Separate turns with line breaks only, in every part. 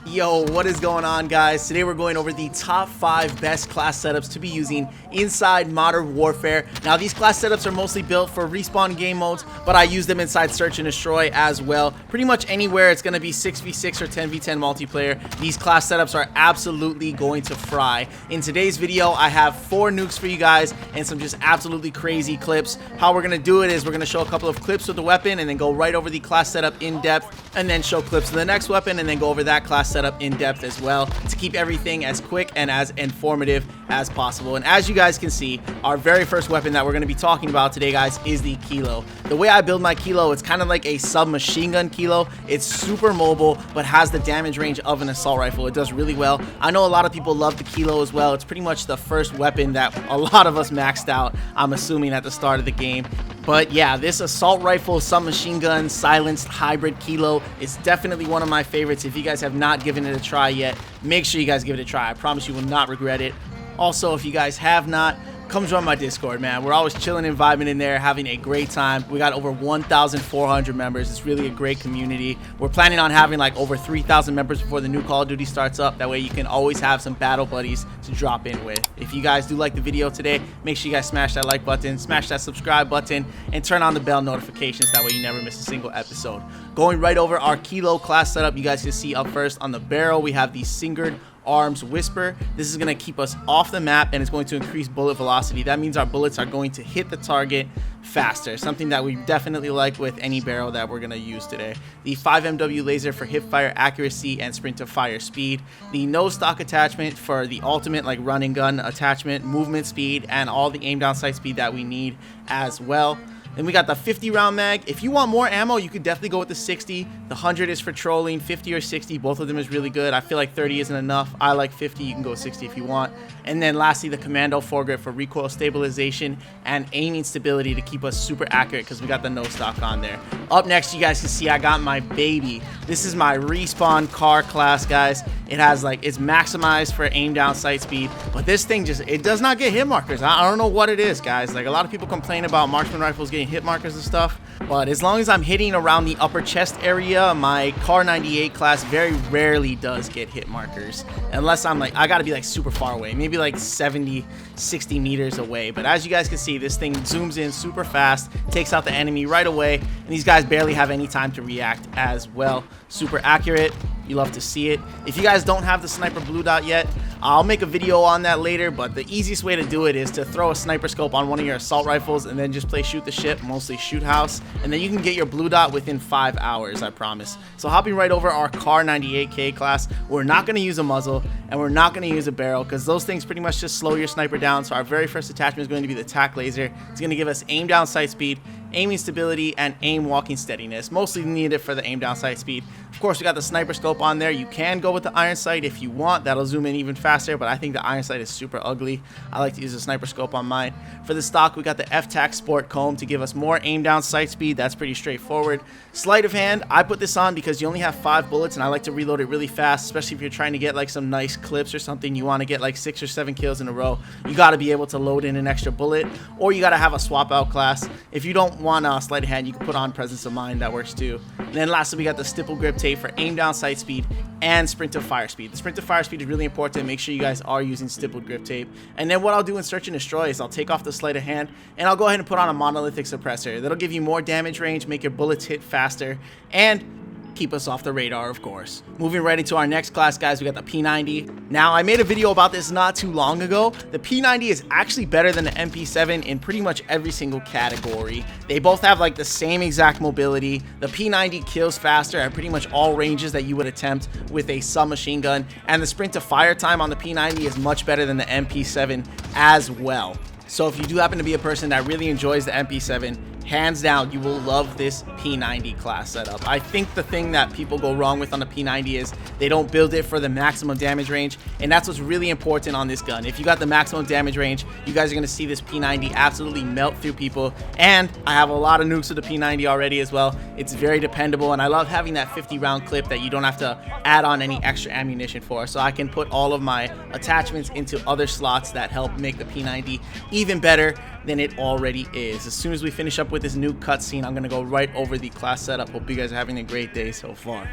Yo, what is going on, guys? Today we're going over the top 5 best class setups to be using inside Modern Warfare. Now, these class setups are mostly built for respawn game modes, but I use them inside Search and Destroy as well. Pretty much anywhere it's going to be 6v6 or 10v10 multiplayer, these class setups are absolutely going to fry. In today's video, I have 4 nukes for you guys and some just absolutely crazy clips. How we're going to do it is we're going to show a couple of clips with the weapon and then go right over the class setup in depth, and then show clips of the next weapon and then go over that class setup in depth as well, to keep everything as quick and as informative as possible. And as you guys can see, our very first weapon that we're going to be talking about today, guys, is the Kilo. The way I build my Kilo, it's kind of like a submachine gun Kilo. It's super mobile but has the damage range of an assault rifle. It does really well. I know a lot of people love the Kilo as well. It's pretty much the first weapon that a lot of us maxed out, I'm assuming, at the start of the game. But yeah, this assault rifle submachine gun silenced hybrid Kilo is definitely one of my favorites. If you guys have not given it a try yet, make sure you guys give it a try. I promise you will not regret it. Also, if you guys have not, come join my Discord, man. We're always chilling and vibing in there, having a great time. We got over 1,400 members. It's really a great community. We're planning on having like over 3,000 members before the new Call of Duty starts up. That way you can always have some battle buddies to drop in with. If you guys do like the video today, make sure you guys smash that like button, smash that subscribe button, and turn on the bell notifications. That way you never miss a single episode. Going right over our Kilo class setup, you guys can see up first on the barrel, we have the Singered Arms Whisper. This is going to keep us off the map and it's going to increase bullet velocity. That means our bullets are going to hit the target faster, something that we definitely like with any barrel that we're going to use today. The 5 MW laser for hip fire accuracy and sprint to fire speed. The no stock attachment for the ultimate like run and gun attachment, movement speed, and all the aim down sight speed that we need as well. Then we got the 50 round mag. If you want more ammo, you could definitely go with the 60. The 100 is for trolling. 50 or 60, both of them is really good. I feel like 30 isn't enough. I like 50. You can go 60 if you want. And then lastly, the Commando foregrip for recoil stabilization and aiming stability to keep us super accurate, because we got the no stock on there. Up next, you guys can see I got my baby. This is my respawn car class, guys. It has like, it's maximized for aim down sight speed, but this thing just, it does not get hit markers. I don't know what it is, guys. Like, a lot of people complain about marksman rifles getting hit markers and stuff, but as long as I'm hitting around the upper chest area, my Car 98 class very rarely does get hit markers, unless I'm like, I gotta be like super far away, maybe like 70, 60 meters away. But as you guys can see, this thing zooms in super fast, takes out the enemy right away, and these guys barely have any time to react as well. Super accurate. You love to see it. If you guys don't have the sniper blue dot yet, I'll make a video on that later, but the easiest way to do it is to throw a sniper scope on one of your assault rifles and then just play shoot the ship, mostly shoot house, and then you can get your blue dot within 5 hours, I promise. So hopping right over our Car 98K class, we're not going to use a muzzle and we're not going to use a barrel, because those things pretty much just slow your sniper down. So our very first attachment is going to be the tac laser. It's going to give us aim down sight speed, aiming stability, and aim walking steadiness. Mostly needed for the aim down sight speed. Of course, we got the sniper scope on there. You can go with the iron sight if you want. That'll zoom in even faster, but I think the iron sight is super ugly. I like to use a sniper scope on mine. For the stock, we got the F-Tac Sport Comb to give us more aim down sight speed. That's pretty straightforward. Sleight of hand, I put this on because you only have 5 bullets and I like to reload it really fast, especially if you're trying to get like some nice clips or something. You want to get like 6 or 7 kills in a row. You got to be able to load in an extra bullet, or you got to have a swap out class. If you don't want a sleight of hand, you can put on presence of mind. That works too. And then lastly, we got the stipple grip tape for aim down sight speed and sprint to fire speed. The sprint to fire speed is really important. Make sure you guys are using stippled grip tape. And then what I'll do in Search and Destroy is I'll take off the sleight of hand and I'll go ahead and put on a monolithic suppressor. That'll give you more damage range, make your bullets hit faster, and keep us off the radar, of course. Moving right into our next class, guys, we got the P90. Now, I made a video about this not too long ago. The P90 is actually better than the MP7 in pretty much every single category. They both have like the same exact mobility. The P90 kills faster at pretty much all ranges that you would attempt with a submachine gun, and the sprint to fire time on the P90 is much better than the MP7 as well. So if you do happen to be a person that really enjoys the MP7, hands down, you will love this P90 class setup. I think the thing that people go wrong with on the P90 is they don't build it for the maximum damage range, and that's what's really important on this gun. If you got the maximum damage range, you guys are going to see this P90 absolutely melt through people, and I have a lot of nukes with the P90 already as well. It's very dependable, and I love having that 50 round clip that you don't have to add on any extra ammunition for, so I can put all of my attachments into other slots that help make the P90 even better than it already is. As soon as we finish up with this new cutscene, I'm going to go right over the class setup. Hope you guys are having a great day so far.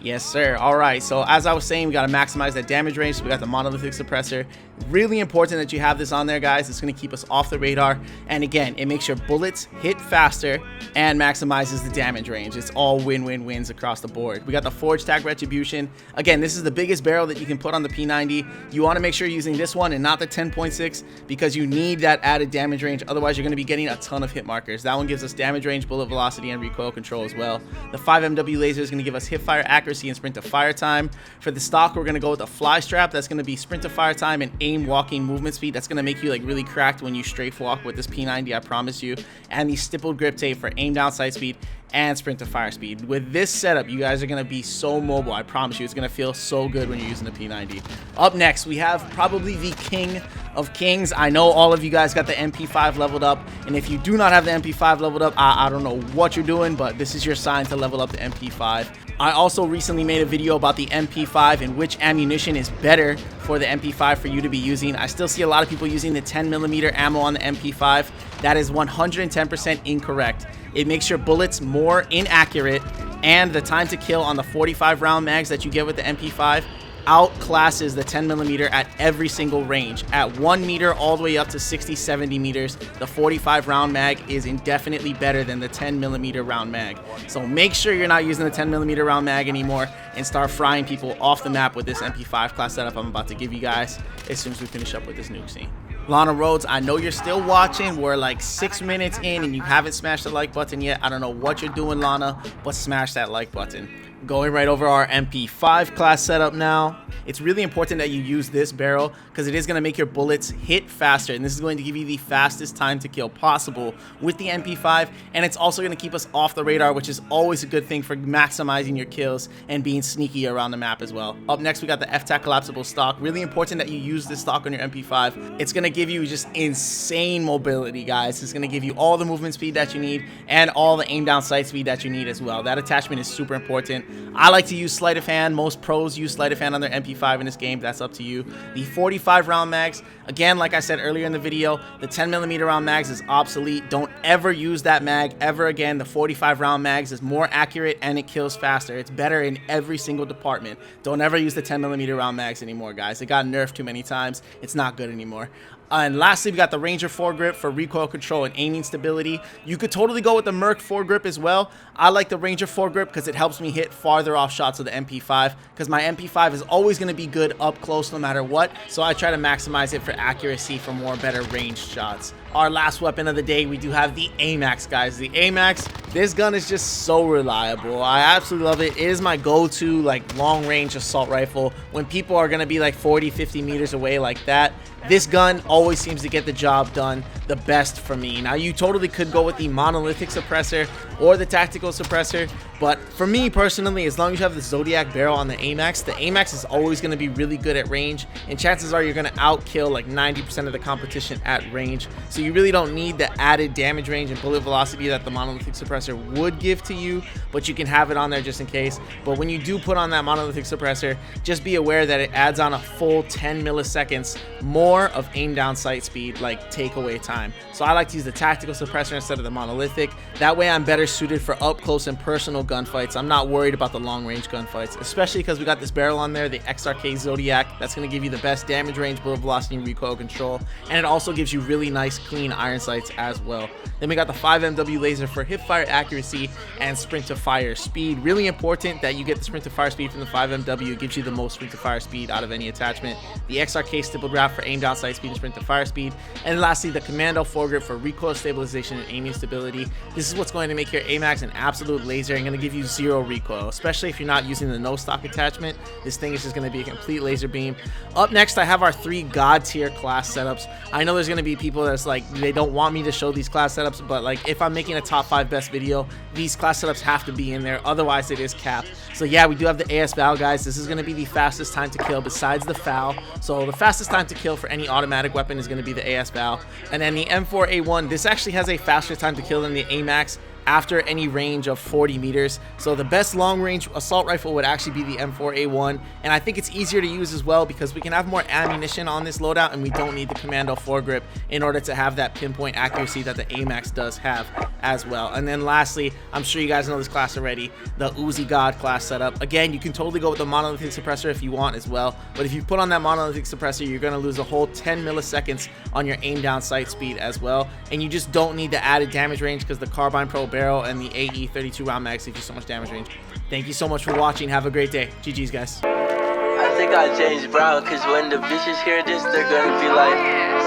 Yes, sir. All right. So as I was saying, we got to maximize that damage range. So we got the monolithic suppressor. Really important that you have this on there, guys. It's going to keep us off the radar. And again, it makes your bullets hit faster and maximizes the damage range. It's all win-win-wins across the board. We got the Forge Tag Retribution. Again, this is the biggest barrel that you can put on the P90. You want to make sure you're using this one and not the 10.6 because you need that added damage range. Otherwise, you're going to be getting a ton of hit markers. That one gives us damage range, bullet velocity, and recoil control as well. The 5 MW laser is going to give us hip fire accuracy and sprint to fire time. For the stock, we're going to go with the fly strap. That's going to be sprint to fire time and aim walking movement speed. That's going to make you like really cracked when you strafe walk with this P90, I promise you. And the stippled grip tape for aim down sight speed and sprint to fire speed. With this setup, you guys are going to be so mobile. I promise you, it's going to feel so good when you're using the P90. Up next, we have probably the king of kings. I know all of you guys got the MP5 leveled up, and if you do not have the MP5 leveled up, I don't know what you're doing, but this is your sign to level up the MP5. I also recently made a video about the MP5 and which ammunition is better for the MP5 for you to be using. I still see a lot of people using the 10mm ammo on the MP5. That is 110% incorrect. It makes your bullets more inaccurate, and the time to kill on the 45 round mags that you get with the MP5 outclasses the 10mm at every single range. At 1 meter all the way up to 60-70 meters, the 45 round mag is indefinitely better than the 10mm round mag. So make sure you're not using the 10mm round mag anymore and start frying people off the map with this MP5 class setup I'm about to give you guys as soon as we finish up with this nuke scene. Lana Rhodes, I know you're still watching. We're like 6 minutes in and you haven't smashed the like button yet. I don't know what you're doing, Lana, but smash that like button. Going right over our MP5 class setup now. It's really important that you use this barrel because it is going to make your bullets hit faster, and this is going to give you the fastest time to kill possible with the MP5, and it's also going to keep us off the radar, which is always a good thing for maximizing your kills and being sneaky around the map as well. Up next, we got the FTAC collapsible stock. Really important that you use this stock on your MP5. It's going to give you just insane mobility, guys. It's going to give you all the movement speed that you need and all the aim down sight speed that you need as well. That attachment is super important. I like to use sleight of hand. Most pros use sleight of hand on their MP5 in this game. That's up to you. The 45 round mags, again, like I said earlier in the video, the 10mm round mags is obsolete. Don't ever use that mag ever again. The 45 round mags is more accurate and it kills faster. It's better in every single department. Don't ever use the 10mm round mags anymore, guys. It got nerfed too many times. It's not good anymore. And lastly, we got the Ranger foregrip for recoil control and aiming stability. You could totally go with the Merc foregrip as well. I like the Ranger foregrip because it helps me hit farther off shots of the MP5, because my MP5 is always going to be good up close no matter what. So I try to maximize it for accuracy for more better ranged shots. Our last weapon of the day, we do have the AMAX, guys. The AMAX, this gun is just so reliable. I absolutely love it. It is my go-to like long range assault rifle when people are going to be like 40-50 meters away like that. This gun always seems to get the job done the best for me. Now, you totally could go with the monolithic suppressor or the tactical suppressor, but for me personally, as long as you have the Zodiac barrel on the AMAX is always going to be really good at range, and chances are you're going to outkill like 90% of the competition at range. So you really don't need the added damage range and bullet velocity that the monolithic suppressor would give to you, but you can have it on there just in case. But when you do put on that monolithic suppressor, just be aware that it adds on a full 10 milliseconds more of aim down sight speed, like takeaway time. So I like to use the tactical suppressor instead of the monolithic. That way I'm better suited for up close and personal gunfights. I'm not worried about the long range gunfights, especially because we got this barrel on there, the XRK Zodiac. That's going to give you the best damage range, bullet velocity, and recoil control, and it also gives you really nice clean iron sights as well. Then we got the 5 MW laser for hip fire accuracy and sprint to fire speed. Really important that you get the sprint to fire speed from the 5 MW. It gives you the most sprint to fire speed out of any attachment. The XRK stippled wrap for aim down sight speed and sprint to fire speed. And lastly, the Commando foregrip for recoil stabilization and aiming stability. This is what's going to make your AMAX an absolute laser and going to give you zero recoil, especially if you're not using the no stock attachment. This thing is just going to be a complete laser beam. Up next, I have our 3 god tier class setups. I know there's going to be people that's like, they don't want me to show these class setups, but like if I'm making a top 5 best video, these class setups have to be in there, otherwise it is cap. So yeah, we do have the AS Val, guys. This is going to be the fastest time to kill besides the FAL. So the fastest time to kill for any automatic weapon is going to be the AS Val. And then the M4A1, this actually has a faster time to kill than the AMAX. after any range of 40 meters. So the best long range assault rifle would actually be the M4A1, and I think it's easier to use as well because we can have more ammunition on this loadout and we don't need the Commando foregrip in order to have that pinpoint accuracy that the AMAX does have as well. And then lastly, I'm sure you guys know this class already, the Uzi God class setup. Again, you can totally go with the monolithic suppressor if you want as well, but if you put on that monolithic suppressor, you're going to lose a whole 10 milliseconds on your aim down sight speed as well, and you just don't need the added damage range because the Carbine Pro barrel and the AE 32 round mags give you so much damage range. Thank you so much for watching. Have a great day. GG's, guys.
I think I changed brown, cause when the bitches hear this, they're gonna be like,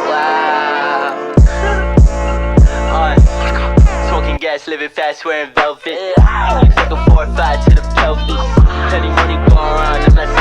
wow. Smoking gas, living fast, wearing velvet. Looks like a 4 or 5 to the pelvis. Plenty money going around, I'm not